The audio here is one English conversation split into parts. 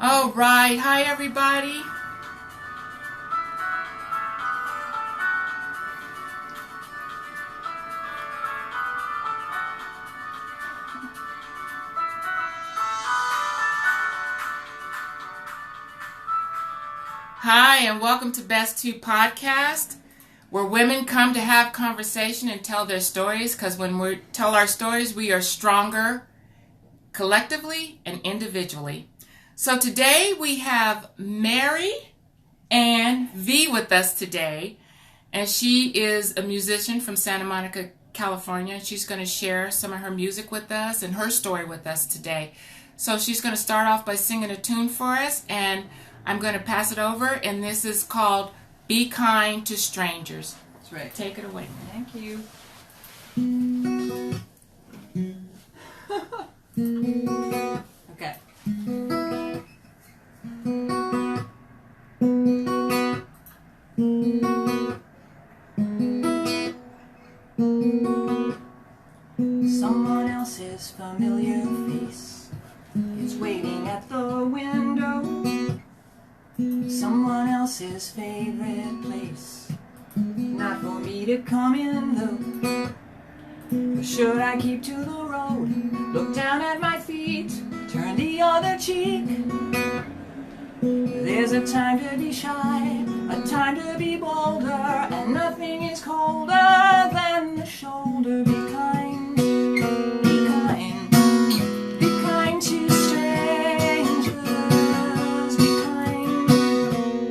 All right. Hi, everybody. Hi, and welcome to Best Two Podcast, where women come to have conversation and tell their stories, because when we tell our stories, we are stronger collectively and individually. So today we have MaryAnn V with us today, and she is a musician from Santa Monica, California. She's going to share some of her music with us and her story with us today. So she's going to start off by singing a tune for us, and I'm going to pass it over, and this is called Be Kind to Strangers. That's right. Take it away. Thank you. Okay. Someone else's familiar face is waiting at the window. Someone else's favorite place, not for me to come in though. Or should I keep to the road, look down at my feet, turn the other cheek? There's a time to be shy, a time to be bolder, and nothing is colder than the shoulder. Be kind, be kind, be kind to strangers. Be kind,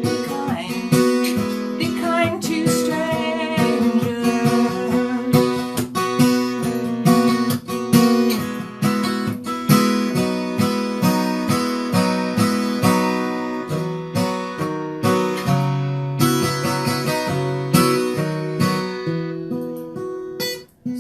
be kind, be kind to strangers.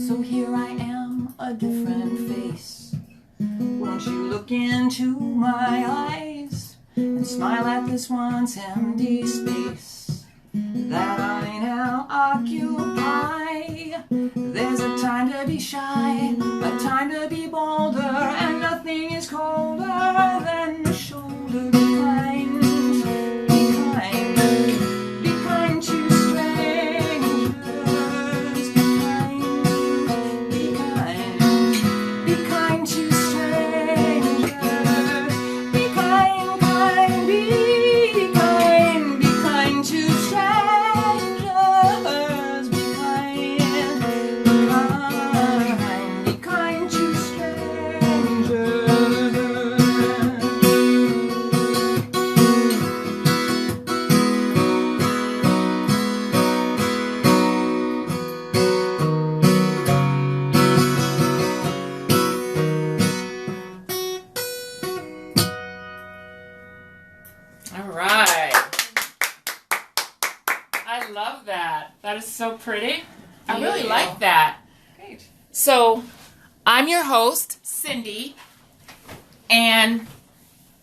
So here I am, a different face. Won't you look into my eyes and smile at this once empty space that I now occupy? There's a time to be shy, a time to be bolder, and nothing is colder than the shoulder. Be kind, be kind, be kind to strangers. Be kind, be kind, be kind to strangers. Be kind, kind, be kind, be kind to strangers. Be kind, be kind to strangers. All right. I love that. That is so pretty. I really you. like that. Great. So, I'm your host, Cindy, and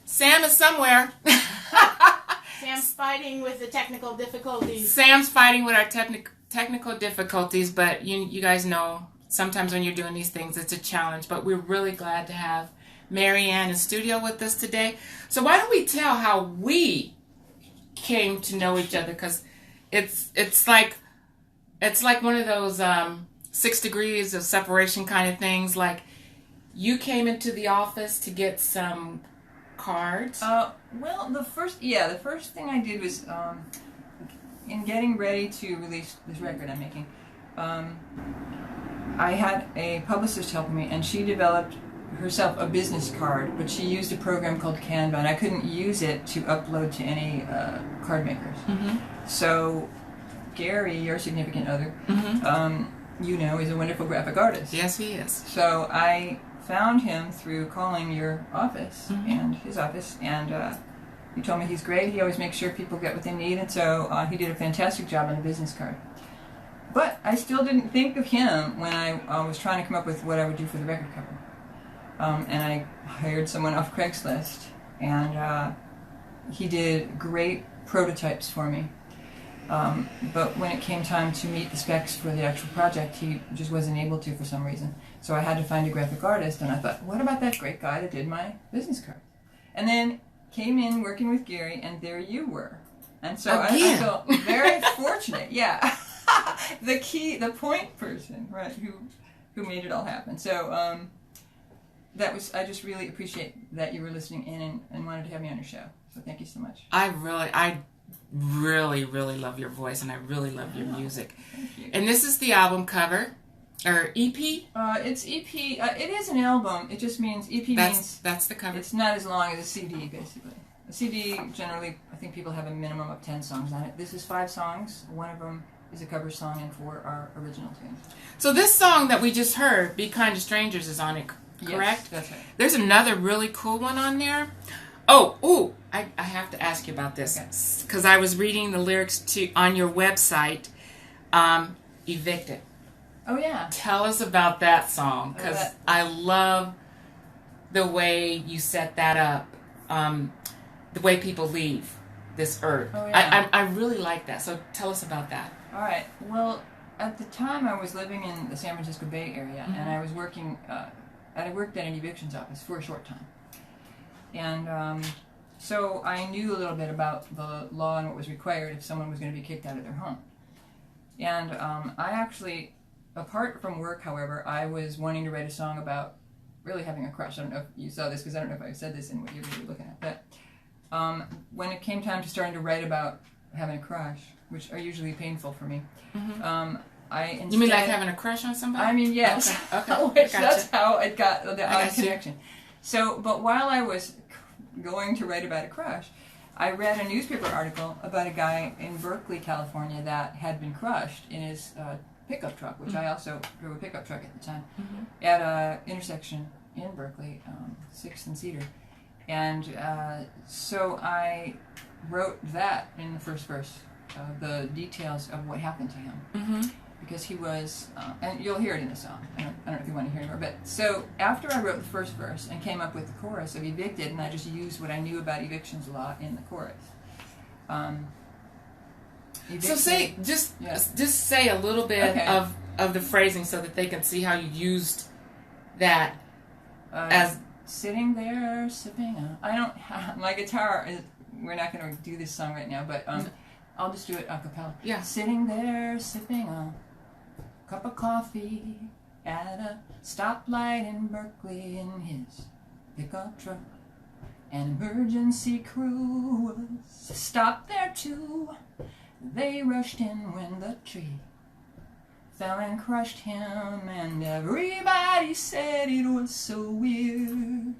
Sam is somewhere. Sam's fighting with the technical difficulties. Sam's fighting with our technical difficulties, but you guys know sometimes when you're doing these things, it's a challenge. But we're really glad to have MaryAnn in studio with us today. So why don't we tell how we came to know each other? Because it's like one of those 6 degrees of separation kind of things. Like, you came into the office to get some cards. Well, the first thing I did was, in getting ready to release this record I'm making, I had a publicist helping me, and she developed herself a business card, but she used a program called Canva, and I couldn't use it to upload to any card makers. Mm-hmm. So Gary, your significant other, Mm-hmm. is a wonderful graphic artist. Yes, he is. So I found him through calling your office and his office, and he told me he's great. He always makes sure people get what they need, and so he did a fantastic job on the business card. But I still didn't think of him when I was trying to come up with what I would do for the record cover. And I hired someone off Craigslist, and he did great prototypes for me. But when it came time to meet the specs for the actual project, he just wasn't able to for some reason. So I had to find a graphic artist, and I thought, what about that great guy that did my business card? And then came in working with Gary, and there you were. And so I feel very fortunate. Yeah. The point person, right, who made it all happen. So that was, I just really appreciate that you were listening in and wanted to have me on your show. So thank you so much. I really love your voice, and I really love your music. Thank you. And this is the album cover, or EP? It's EP. It is an album. It just means EP means that's the cover. It's not as long as a CD, basically. A CD, generally, I think people have a minimum of 10 songs on it. This is 5 songs. One of them is a cover song, and 4 are original tunes. So this song that we just heard, Be Kind to Strangers, is on it, correct? Yes, that's right. There's another really cool one on there. I have to ask you about this, because I was reading the lyrics on your website, Evicted. Oh, yeah. Tell us about that song, because I love the way you set that up, the way people leave this earth. Oh, yeah. I really like that, so tell us about that. All right. Well, at the time I was living in the San Francisco Bay Area, and I was working, I worked at an evictions office for a short time. And so I knew a little bit about the law and what was required if someone was going to be kicked out of their home. And I actually, apart from work, however, I was wanting to write a song about really having a crush. I don't know if you saw this, because I don't know if I said this in what you were looking at. But when it came time to starting to write about having a crush, which are usually painful for me, I instead... You mean like having a crush on somebody? I mean, yes. Okay. Which, that's how it got the odd connection. So, but while I was going to write about a crush, I read a newspaper article about a guy in Berkeley, California, that had been crushed in his pickup truck, which I also drove a pickup truck at the time, at an intersection in Berkeley, 6th and Cedar. And so I wrote that in the first verse, the details of what happened to him. Because he was, and you'll hear it in the song. I don't know if you want to hear it more. But so after I wrote the first verse and came up with the chorus of Evicted, and I just used what I knew about evictions law in the chorus. So say just say a little bit of the phrasing so that they can see how you used that as sitting there sipping. I don't have, my guitar is, we're not going to do this song right now, but I'll just do it a cappella. Yeah. Sitting there sipping a cup of coffee at a stoplight in Berkeley in his pickup truck. An emergency crew was stopped there too. They rushed in when the tree fell and crushed him, and everybody said it was so weird.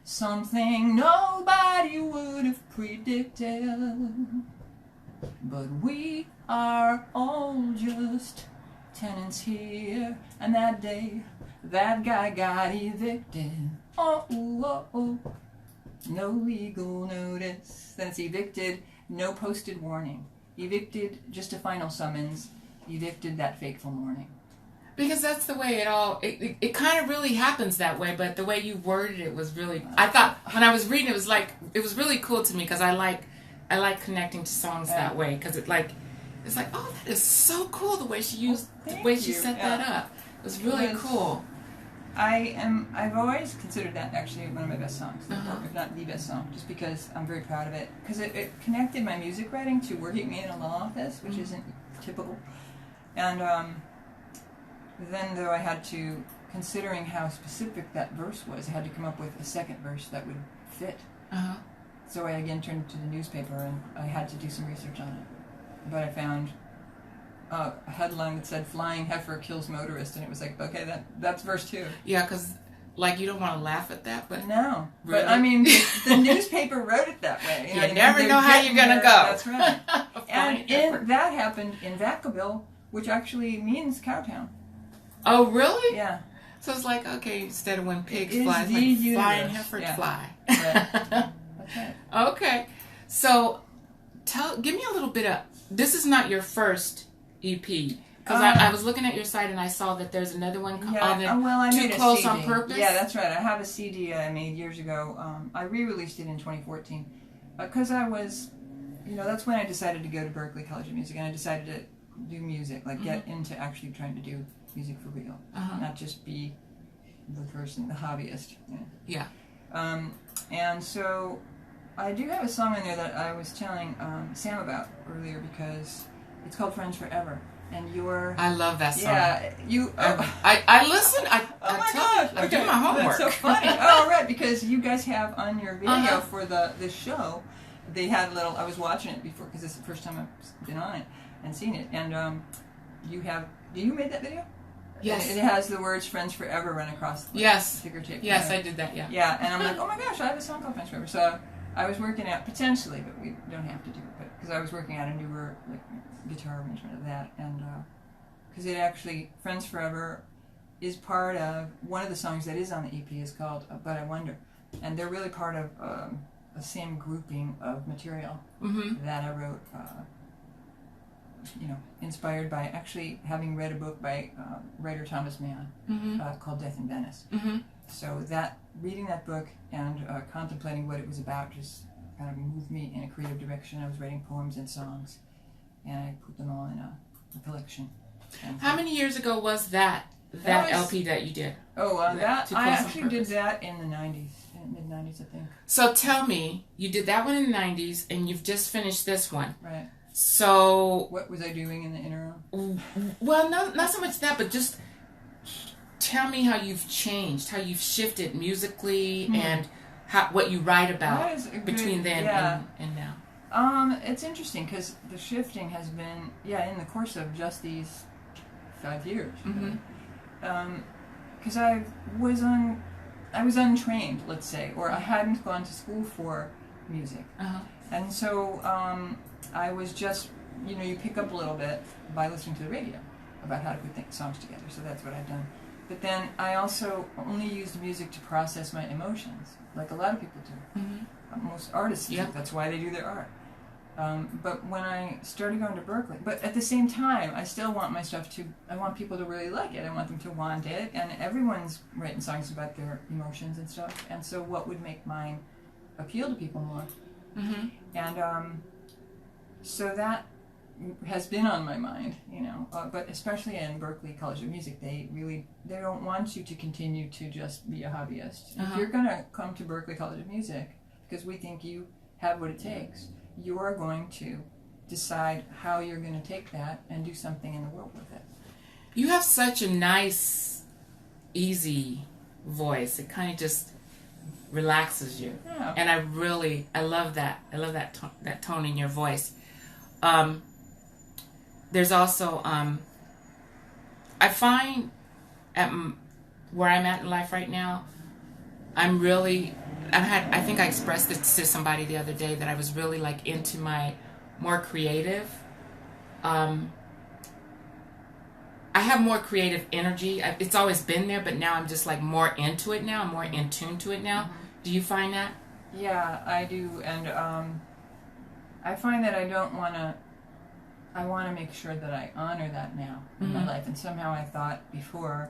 Something nobody would have predicted. But we are all just tenants here, and that day, that guy got evicted. Oh, oh, oh. No legal notice. Then it's evicted, no posted warning. Evicted, just a final summons. Evicted that fateful morning. Because that's the way it kind of really happens that way, but the way you worded it was really, I thought, when I was reading it was really cool to me, because I like connecting to songs that way, because it's like, oh, that is so cool the way she used, the way she set that up. It was really cool. I've always considered that actually one of my best songs, if not the best song, just because I'm very proud of it. Because it connected my music writing to working in a law office, which isn't typical. And then, though, I had to, considering how specific that verse was, I had to come up with a second verse that would fit. So I again turned to the newspaper, and I had to do some research on it. But I found a headline that said "Flying Heifer Kills Motorist," and it was like, okay, that's verse 2. Yeah, because like you don't want to laugh at that, but no. Really? But I mean, the newspaper wrote it that way. You never know how you're gonna go. That's right. And that happened in Vacaville, which actually means cowtown. Oh, really? Yeah. So it's like, okay, instead of when pigs fly, it's like flying heifers fly. Right. That's right. Okay. So give me a little bit of, this is not your first EP. Because I was looking at your site and I saw that there's another one on there, I Too made Close a CD. on Purpose. Yeah, that's right. I have a CD I made years ago. I re-released it in 2014. Because I was, that's when I decided to go to Berklee College of Music, and I decided to do music, like get into actually trying to do music for real, not just be the person, the hobbyist. Yeah. And so I do have a song in there that I was telling Sam about earlier because it's called Friends Forever. And you're... I love that song. Yeah, you... I listen. I my gosh. God. I do my homework. That's so funny. Oh, right, because you guys have on your video for this show, they had a little... I was watching it before because it's the first time I've been on it and seen it. And you have... You made that video? Yes. And it has the words "Friends Forever" run across the ticker tape. Yes, I did that, yeah. Yeah, and I'm like, oh my gosh, I have a song called "Friends Forever." So I was working out, potentially, but we don't have to do it, but because I was working out a newer guitar arrangement of that, and because it actually, "Friends Forever" is part of, one of the songs that is on the EP is called "But I Wonder," and they're really part of the same grouping of material that I wrote, inspired by actually having read a book by writer Thomas Mann called "Death in Venice." So reading that book and contemplating what it was about just kind of moved me in a creative direction. I was writing poems and songs, and I put them all in a collection. And how many years ago was that LP that you did? Oh, I actually did that in the 90s, mid-90s, I think. So tell me, you did that one in the 90s, and you've just finished this one. Right. So... What was I doing in the interim? Well, not so much that, but just tell me how you've changed, how you've shifted musically, and what you write about between then and now. It's interesting because the shifting has been, in the course of just these 5 years. Because I was untrained, let's say, or I hadn't gone to school for music. And so I was just, you pick up a little bit by listening to the radio about how to put songs together, so that's what I've done. But then I also only used music to process my emotions, like a lot of people do. Most artists do. That's why they do their art. But when I started going to Berkeley, but at the same time, I still want my stuff I want people to really like it. I want them to want it, and everyone's writing songs about their emotions and stuff, and so what would make mine appeal to people more? And so that has been on my mind, but especially in Berkeley College of Music, they don't want you to continue to just be a hobbyist. If you're going to come to Berkeley College of Music, because we think you have what it takes, you are going to decide how you're going to take that and do something in the world with it. You have such a nice, easy voice. It kind of just relaxes you. Yeah. And I love that. I love that tone in your voice. There's also, I find where I'm at in life right now, I think I expressed this to somebody the other day that I was really into my more creative. I have more creative energy. It's always been there, but now I'm just more into it now. I'm more in tune to it now. Do you find that? Yeah, I do. And I find that I want to make sure that I honor that now in my life. And somehow I thought before,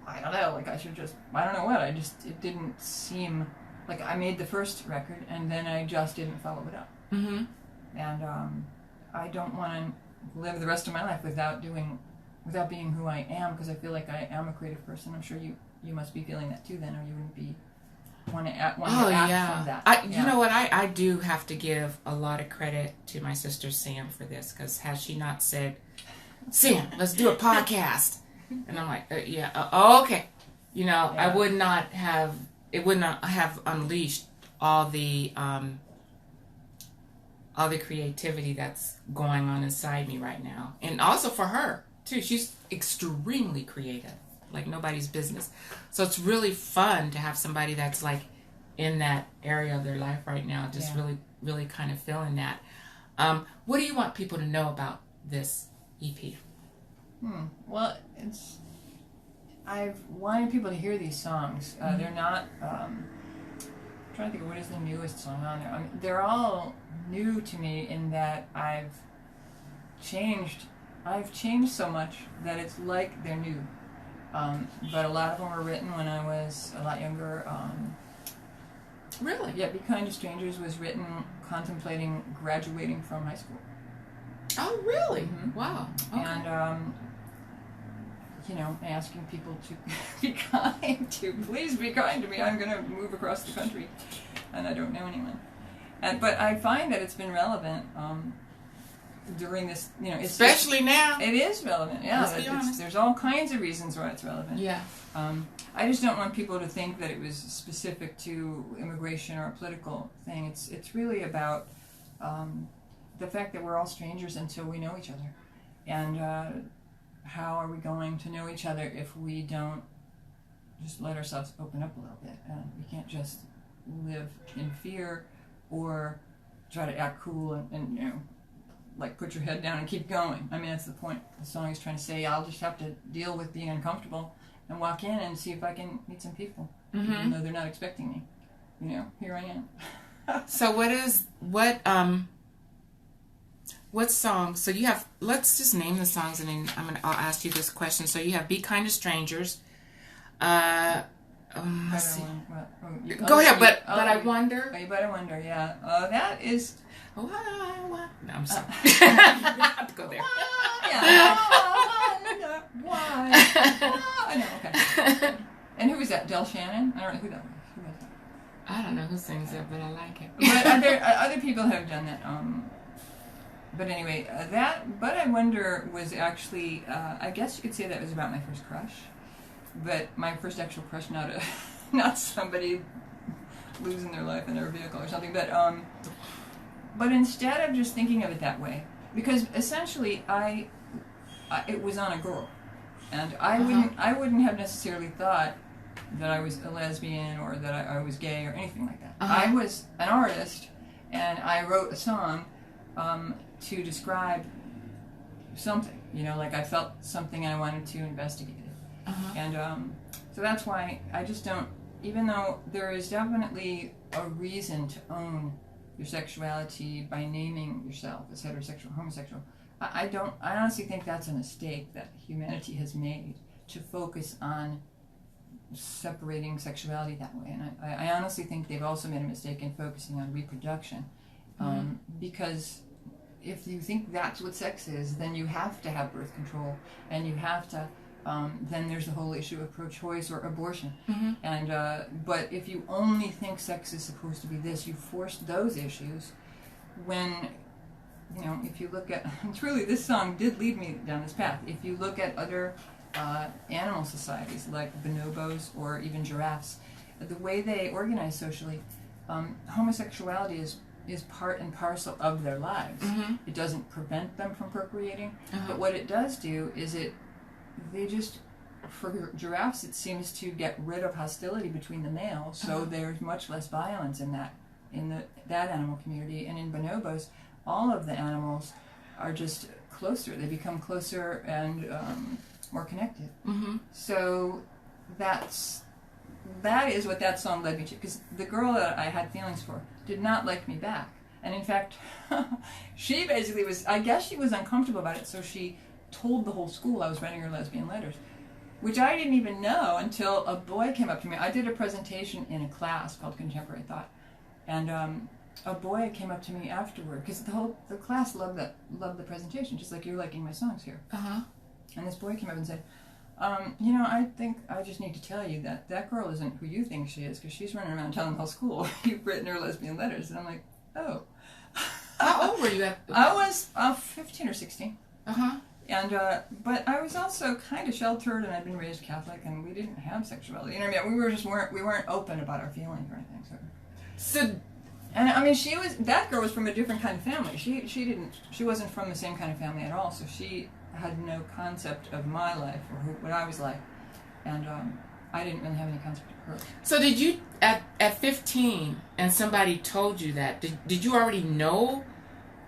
I don't know, I should just, I don't know what, it didn't seem, I made the first record and then I just didn't follow it up. And I don't want to live the rest of my life without being who I am, because I feel like I am a creative person. I'm sure you must be feeling that too then, or you wouldn't be want to act from that. You know what, I do have to give a lot of credit to my sister Sam for this, because has she not said, Sam, let's do a podcast, and I'm like, okay, I would not have unleashed all the creativity that's going on inside me right now. And also for her too, she's extremely creative, like nobody's business. So it's really fun to have somebody that's in that area of their life right now, just really kind of feeling that. What do you want people to know about this EP? Well, I've wanted people to hear these songs. They're not, I'm trying to think of what is the newest song on there. They're all new to me in that I've changed so much that it's like they're new. But a lot of them were written when I was a lot younger. Really? Yeah, Be Kind to Strangers was written contemplating graduating from high school. Oh, really? Wow. Okay. And, asking people to be kind to, please be kind to me. I'm going to move across the country, and I don't know anyone. But I find that it's been relevant during this, especially now. It is relevant, yeah. Let's be honest. There's all kinds of reasons why it's relevant. Yeah. I just don't want people to think that it was specific to immigration or a political thing. It's really about the fact that we're all strangers until we know each other. And how are we going to know each other if we don't just let ourselves open up a little bit? We can't just live in fear or try to act cool and like put your head down and keep going. I mean, that's the point. The song is trying to say, I'll just have to deal with being uncomfortable and walk in and see if I can meet some people, even though they're not expecting me. Here I am. So what song? So you have, let's just name the songs and then I'll ask you this question. So you have Be Kind to Strangers. Let's see. Go ahead, but I wonder. Oh, you better wonder, yeah. That is... No, I'm sorry. I have to go there. Why? I know, okay. And who was that? Del Shannon? I don't know who that was. Who was that? I don't know who sings that, but I like it. But other people have done that. But anyway, But I Wonder was actually, I guess you could say that was about my first crush. But my first actual crush, not somebody losing their life in their vehicle or something, but instead of just thinking of it that way, because essentially it was on a girl, and I wouldn't have necessarily thought that I was a lesbian or that I was gay or anything like that. I was an artist, and I wrote a song to describe something, like I felt something and I wanted to investigate it. And so that's why I just don't, even though there is definitely a reason to own your sexuality by naming yourself as heterosexual, homosexual, I honestly think that's a mistake that humanity has made, to focus on separating sexuality that way. And I honestly think they've also made a mistake in focusing on reproduction, because if you think that's what sex is, then you have to have birth control, and you have to then there's the whole issue of pro-choice or abortion. And but if you only think sex is supposed to be this, you force those issues. When if you look at, it's really, this song did lead me down this path. If you look at other animal societies like bonobos or even giraffes, the way they organize socially, homosexuality is part and parcel of their lives. It doesn't prevent them from procreating, but what it does do is for giraffes, it seems to get rid of hostility between the males, so there's much less violence in that animal community. And in bonobos, all of the animals are just closer. They become closer and more connected. So that is what that song led me to, because the girl that I had feelings for did not like me back. And in fact, she basically I guess she was uncomfortable about it, so she told the whole school I was writing her lesbian letters, which I didn't even know until a boy came up to me. I did a presentation in a class called Contemporary Thought, and a boy came up to me afterward, because the class loved the presentation, just like you're liking my songs here. And this boy came up and said, I think I just need to tell you that girl isn't who you think she is, because she's running around telling the whole school you've written her lesbian letters. And I'm like, oh. How old were you at? I was 15 or 16. And but I was also kind of sheltered, and I'd been raised Catholic, and we didn't have sexuality. We weren't open about our feelings or anything. So and I mean, that girl was from a different kind of family. She wasn't from the same kind of family at all. So she had no concept of my life or what I was like, and I didn't really have any concept of her. So did you at 15 and somebody told you that? Did you already know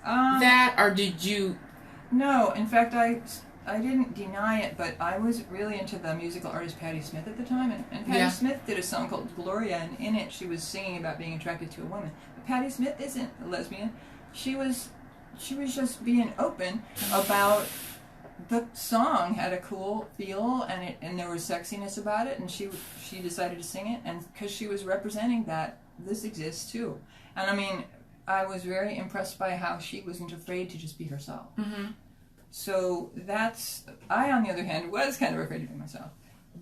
that, or did you? No, in fact, I didn't deny it, but I was really into the musical artist Patti Smith at the time, and Patti Smith did a song called Gloria, and in it she was singing about being attracted to a woman. But Patti Smith isn't a lesbian. She was just being open about the song had a cool feel, and there was sexiness about it, and she decided to sing it, and because she was representing that this exists too. And I mean, I was very impressed by how she wasn't afraid to just be herself. So I, on the other hand, was kind of afraid to be myself.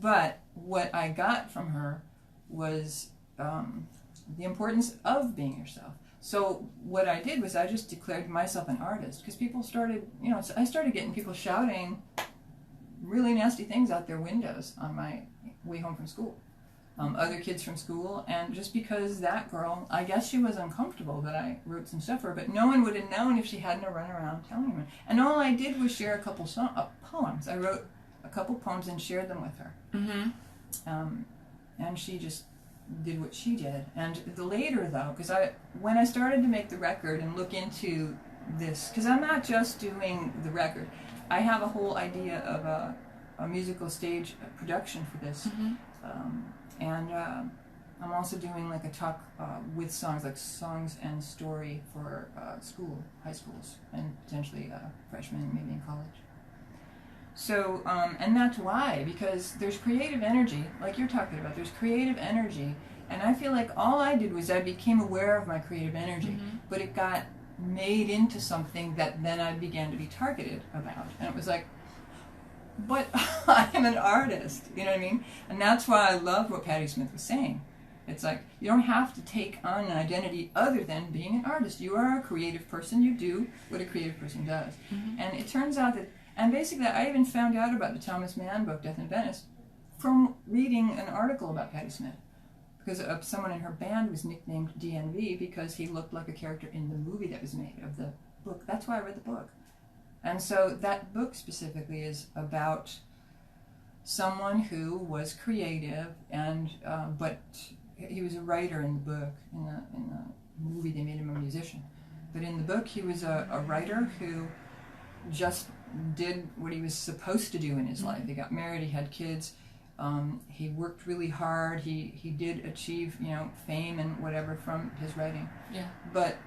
But what I got from her was the importance of being yourself. So what I did was I just declared myself an artist, because people started, I started getting people shouting really nasty things out their windows on my way home from school. Other kids from school, and just because that girl, I guess she was uncomfortable that I wrote some stuff for her, but no one would have known if she hadn't run around telling me. And all I did was share a couple poems. I wrote a couple poems and shared them with her. Mm-hmm. And she just did what she did. And later, though, because when I started to make the record and look into this, because I'm not just doing the record, I have a whole idea of a musical stage production for this. Mm-hmm. And I'm also doing like a talk with songs, like songs and story for high schools, and potentially freshmen, maybe in college. So, and that's why, because there's creative energy, like you're talking about, there's creative energy, and I feel like all I did was I became aware of my creative energy, mm-hmm. but it got made into something that then I began to be targeted about, and it was like, but I'm an artist, you know what I mean? And that's why I loved what Patti Smith was saying. It's like, you don't have to take on an identity other than being an artist. You are a creative person. You do what a creative person does. Mm-hmm. And it turns out that, and basically I even found out about the Thomas Mann book, Death in Venice, from reading an article about Patti Smith. Because someone in her band was nicknamed DNV because he looked like a character in the movie that was made of the book. That's why I read the book. And so that book specifically is about someone who was creative, and but he was a writer in the book. In the movie, they made him a musician. But in the book, he was a writer who just did what he was supposed to do in his life. He got married, he had kids, he worked really hard, he did achieve, fame and whatever from his writing. Yeah. But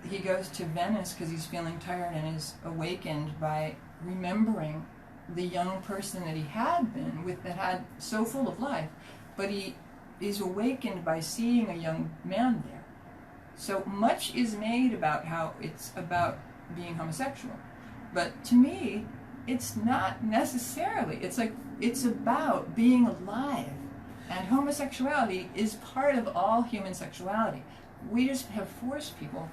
he goes to Venice because he's feeling tired and is awakened by remembering the young person that he had been with, that had so full of life. But he is awakened by seeing a young man there. So much is made about how it's about being homosexual. But to me, it's not necessarily. It's like, it's about being alive. And homosexuality is part of all human sexuality. We just have forced people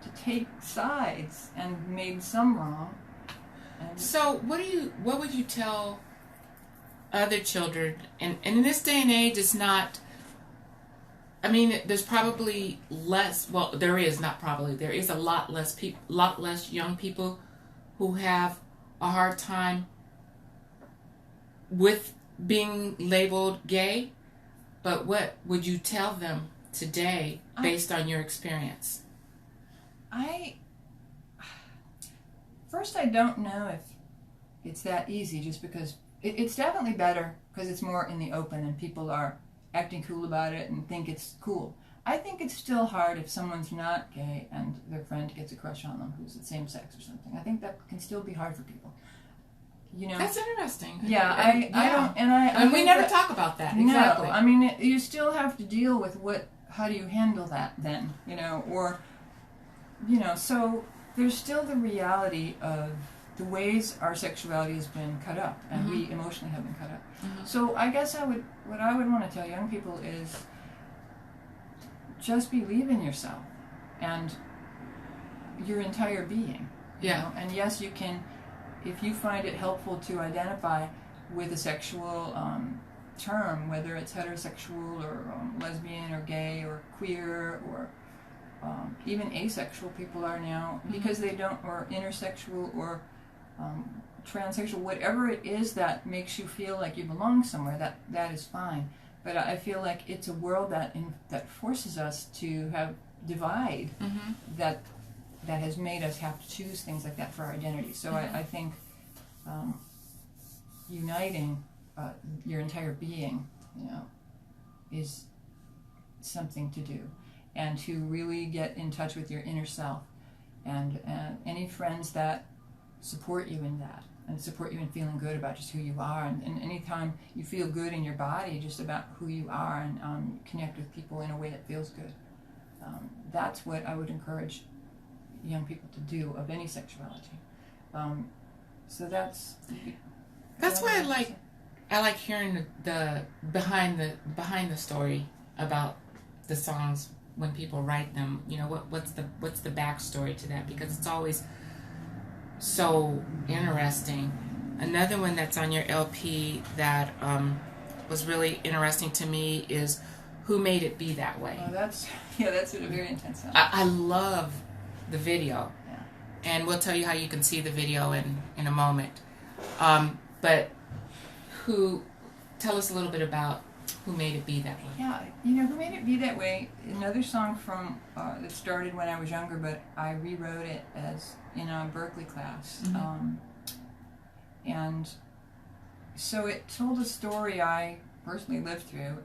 to take sides and made some wrong. And so what would you tell other children? And in this day and age, it's not, I mean, there's probably less, well, there is a lot less young people who have a hard time with being labeled gay. But what would you tell them today based on your experience? First, I don't know if it's that easy, just because it's definitely better because it's more in the open and people are acting cool about it and think it's cool. I think it's still hard if someone's not gay and their friend gets a crush on them who's the same sex or something. I think that can still be hard for people. That's interesting. Yeah, I we never talk about that. Exactly. No, I mean, you still have to deal with how do you handle that then, so there's still the reality of the ways our sexuality has been cut up, and mm-hmm. we emotionally have been cut up. Mm-hmm. So I guess what I would want to tell young people is just believe in yourself and your entire being. Yeah. And yes, you can, if you find it helpful to identify with a sexual term, whether it's heterosexual or lesbian or gay or queer or even asexual people are now, mm-hmm. because they don't, or intersexual or transsexual, whatever it is that makes you feel like you belong somewhere, that is fine. But I feel like it's a world that forces us to have divide, mm-hmm. that has made us have to choose things like that for our identity. So mm-hmm. I think uniting your entire being, is something to do, and to really get in touch with your inner self, and any friends that support you in that, and support you in feeling good about just who you are, and anytime you feel good in your body just about who you are, and connect with people in a way that feels good. That's what I would encourage young people to do of any sexuality. So that's why I like hearing the behind the story about the songs when people write them, you know, what's the backstory to that, because it's always so interesting. Another one that's on your LP that was really interesting to me is Who Made It Be That Way. Oh, that's a very intense song. I love the video. Yeah. And we'll tell you how you can see the video in a moment. But tell us a little bit about Who Made It Be That Way. Yeah, you know, Who Made It Be That Way, another song from that started when I was younger, but I rewrote it as in a Berkeley class. Mm-hmm. And so it told a story I personally lived through.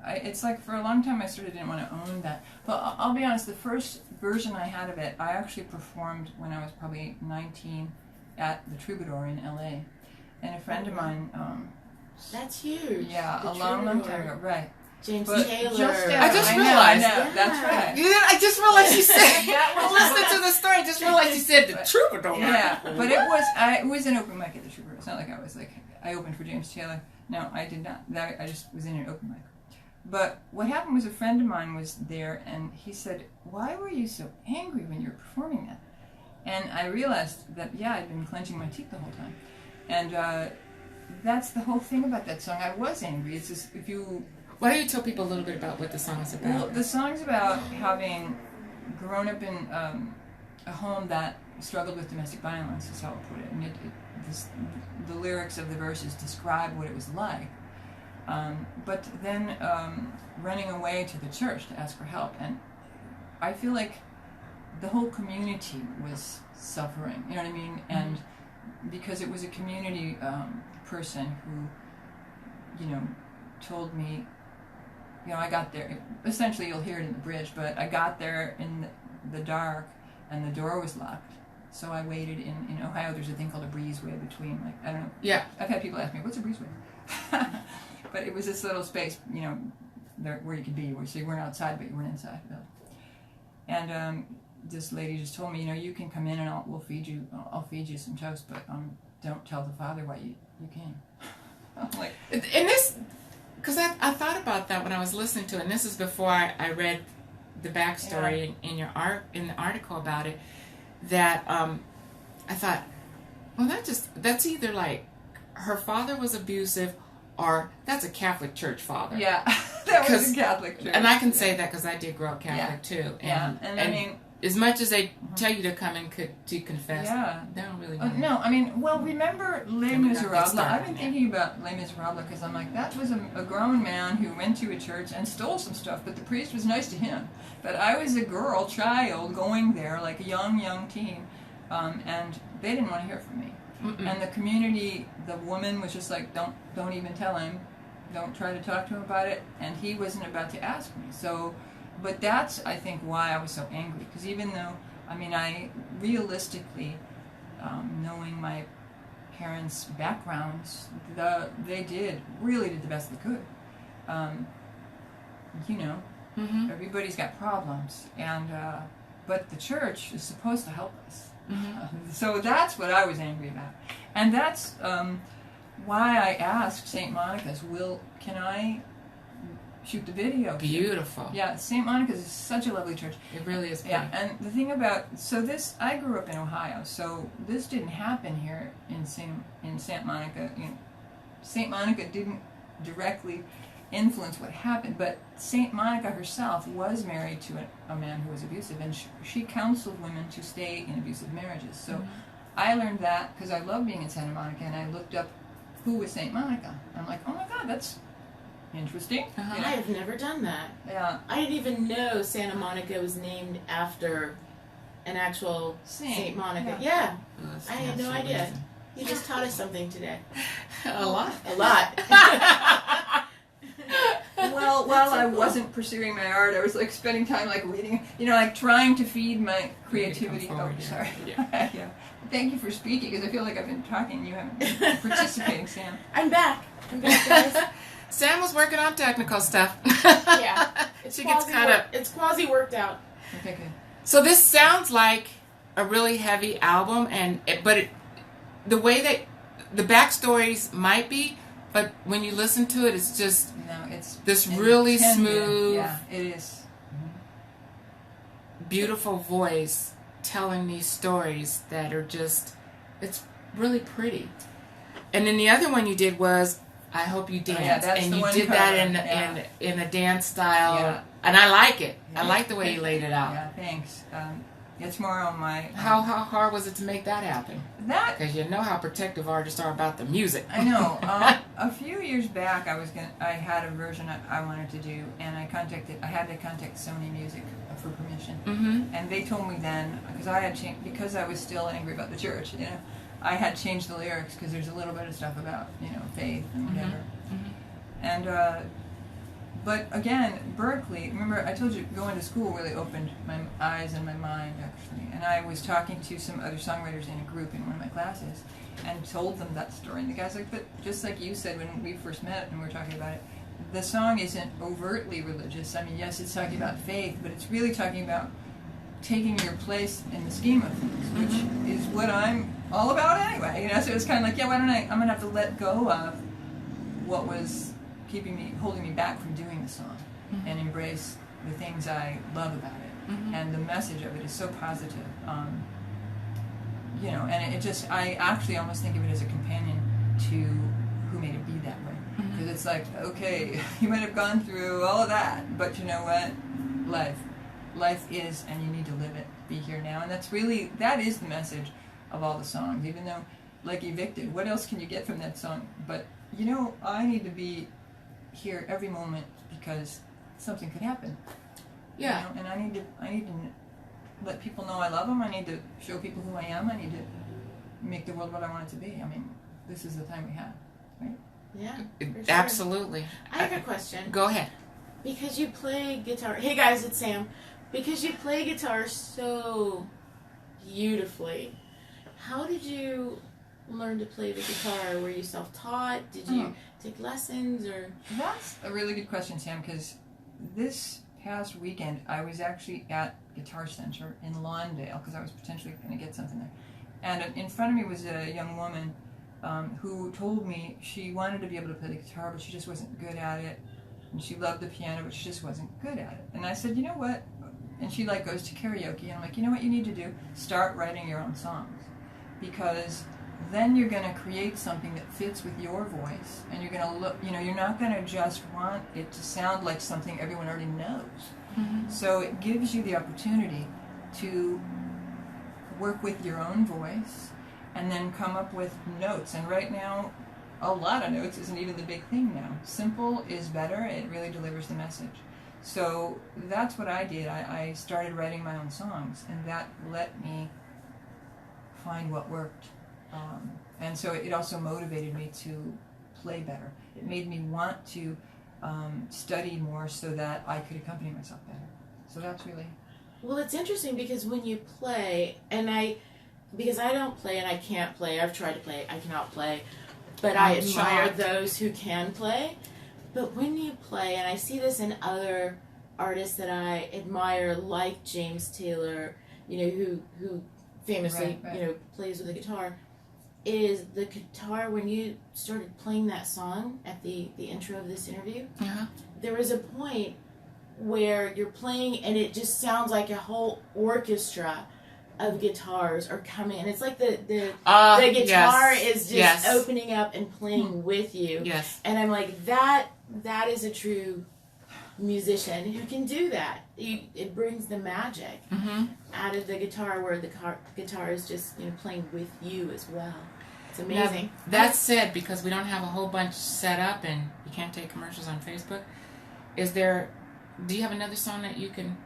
It's like for a long time I sort of didn't want to own that. But I'll be honest, the first version I had of it, I actually performed when I was probably 19 at the Troubadour in LA. And a friend of mine... That's huge. Yeah, The a long time Troubadour. ago, right. James But Taylor. I just I realized. know, Yeah. that's right. Yeah, I just realized you said. That was- Listen to the story. I just realized you said the Troubadour. Yeah, but it was an open mic at the Troubadour. It's not like I opened for James Taylor. No, I did not. I just was in an open mic. But what happened was a friend of mine was there, and he said, "Why were you so angry when you were performing that?" And I realized that, yeah, I'd been clenching my teeth the whole time. And that's the whole thing about that song. I was angry. It's just, if you... Why don't you tell people a little bit about what the song is about? Well, the song's about having grown up in a home that struggled with domestic violence, is how I'll put it. And the lyrics of the verses describe what it was like. But then running away to the church to ask for help. And I feel like the whole community was suffering, you know what I mean? Mm-hmm. And because it was a community person who, you know, told me, you know, I got there, essentially you'll hear it in the bridge, but I got there in the dark and the door was locked. So I waited in Ohio, there's a thing called a breezeway between, like, I don't know. Yeah. I've had people ask me, what's a breezeway? But it was this little space, you know, there, where you could be, so you weren't outside, but you weren't inside. And this lady just told me, you know, you can come in and I'll feed you some toast, but don't tell the father why you came. I'm like, And this, because I thought about that when I was listening to it, and this is before I read the backstory in the article about it, that I thought, well, that's either like her father was abusive, or that's a Catholic church father. yeah, that was a Catholic church. And I can say that because I did grow up Catholic too. And I mean, as much as they tell you to come and to confess, they don't really know. no, I mean, well, remember Les And we got that Miserables? started, I've been thinking about Les Miserables because I'm like, that was a grown man who went to a church and stole some stuff, but the priest was nice to him. But I was a child, going there, like a young teen, and they didn't want to hear from me. Mm-mm. And the community, the woman was just like, don't even tell him, don't try to talk to him about it, and he wasn't about to ask me. So, but that's, I think, why I was so angry, because even though, I mean, I realistically, knowing my parents' backgrounds, they really did the best they could. You know, Mm-hmm. everybody's got problems, and but the church is supposed to help us. Mm-hmm. So that's what I was angry about, and that's why I asked St. Monica's, can I shoot the video? Beautiful. Yeah, St. Monica's is such a lovely church. It really is. Yeah, and the thing about, I grew up in Ohio, so this didn't happen here in St. Monica. You know, St. Monica didn't directly influence what happened, but St. Monica herself was married to a man who was abusive, and she counseled women to stay in abusive marriages. So I learned that because I love being in Santa Monica, and I looked up who was St. Monica. I'm like, oh my God, that's interesting. Uh-huh. You know? I have never done that. Yeah. I didn't even know Santa Monica was named after an actual Saint Monica. Yeah. I had no idea. You just taught us something today. A lot. A lot. Well, while I wasn't pursuing my art, I was like spending time like reading, you know, like trying to feed my creativity. Forward, Oh, yeah. sorry. Yeah. Yeah. Thank you for speaking, because I feel like I've been talking. You haven't been participating, Sam. I'm back, guys. Sam was working on technical stuff. Yeah. She gets caught up. It's quasi worked out. Okay, good. So this sounds like a really heavy album, but the way that the backstories might be, but when you listen to it, it's just No, it's this really intended. smooth. Yeah, it is. beautiful voice telling these stories that are just, it's really pretty. And then the other one you did was I Hope You Dance, and you did that in a dance style, and I like it. I like the way you laid it out. Yeah, thanks. It's more on my... How hard was it to make that happen? Because you know how protective artists are about the music. I know. A few years back, I had a version I wanted to do, and I had to contact Sony Music for permission, and they told me then, because I had changed, because I was still angry about the church, you know, I had changed the lyrics because there's a little bit of stuff about, you know, faith and whatever, and. But again, Berkeley, remember I told you going to school really opened my eyes and my mind, actually. And I was talking to some other songwriters in a group in one of my classes and told them that story. And the guy's like, but just like you said when we first met and we were talking about it, the song isn't overtly religious. I mean, yes, it's talking about faith, but it's really talking about taking your place in the scheme of things, which is what I'm all about anyway. You know, so it's kind of like, yeah, I'm going to have to let go of what was holding me back from doing the song, and embrace the things I love about it, and the message of it is so positive. You know, and it just, I actually almost think of it as a companion to Who Made It Be That Way, because it's like, okay, you might have gone through all of that, but you know what, life is, and you need to live it, be here now, and that is the message of all the songs. Even though, like Evicted, what else can you get from that song? But you know, I need to be here every moment because something could happen. Yeah. You know? And I need to let people know I love them. I need to show people who I am. I need to make the world what I want it to be. I mean, this is the time we have, right? Yeah. Sure. Absolutely. I have a question. Go ahead. Because you play guitar. Hey guys, it's Sam. Because you play guitar so beautifully, how did you learn to play the guitar? Were you self-taught? Did you take lessons? Or that's a really good question, Sam, because this past weekend I was actually at Guitar Center in Lawndale because I was potentially going to get something there, and in front of me was a young woman who told me she wanted to be able to play the guitar, but she just wasn't good at it, and she loved the piano, but she just wasn't good at it. And I said, you know what? And she goes to karaoke, and I'm like, you know what you need to do? Start writing your own songs, because then you're going to create something that fits with your voice, and you're going to look, you know, you're not going to just want it to sound like something everyone already knows. So it gives you the opportunity to work with your own voice and then come up with notes. And right now, a lot of notes isn't even the big thing now. Simple is better. It really delivers the message. So that's what I did. I started writing my own songs, and that let me find what worked. And so it also motivated me to play better. It made me want to study more so that I could accompany myself better. So that's really... Well, it's interesting because when you play, because I don't play and I can't play, I've tried to play, I cannot play, but I admire those who can play. But when you play, and I see this in other artists that I admire, like James Taylor, you know, who famously, you know, plays with a guitar, is the guitar, when you started playing that song at the intro of this interview, there was a point where you're playing and it just sounds like a whole orchestra of guitars are coming, and it's like the guitar is just opening up and playing with you. Yes. And I'm like, that is a true musician who can do that. It brings the magic out of the guitar, where the guitar is just, you know, playing with you as well. It's amazing. Now, that said, because we don't have a whole bunch set up and you can't take commercials on Facebook, do you have another song that you can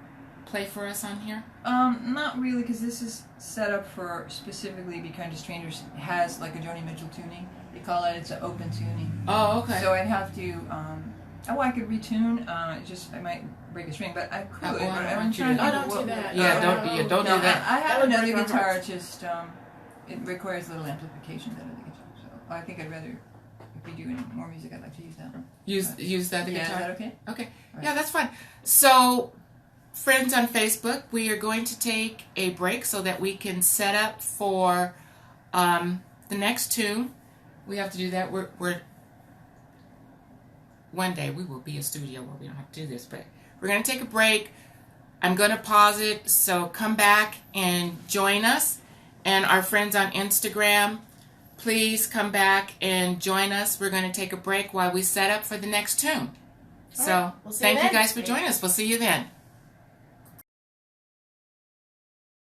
play for us on here? Not really, because this is set up for specifically Be Kind to Strangers. It has like a Joni Mitchell tuning. They call it's an open tuning. Oh, okay. So I'd have to, I could retune. I might break a string, but I could. Don't do that. Don't do that. I have another guitar. It's just it requires a little amplification than the guitar. So I think I'd rather, if we do any more music, I'd like to use that one. Use that the guitar. Is that okay? Okay. Right. Yeah, that's fine. So, friends on Facebook, we are going to take a break so that we can set up for the next tune. We have to do that. We're one day we will be a studio where we don't have to do this, but we're going to take a break. I'm going to pause it, so come back and join us. And our friends on Instagram, please come back and join us. We're going to take a break while we set up for the next tune. So right. We'll see you thank you then. guys for joining us. We'll see you then.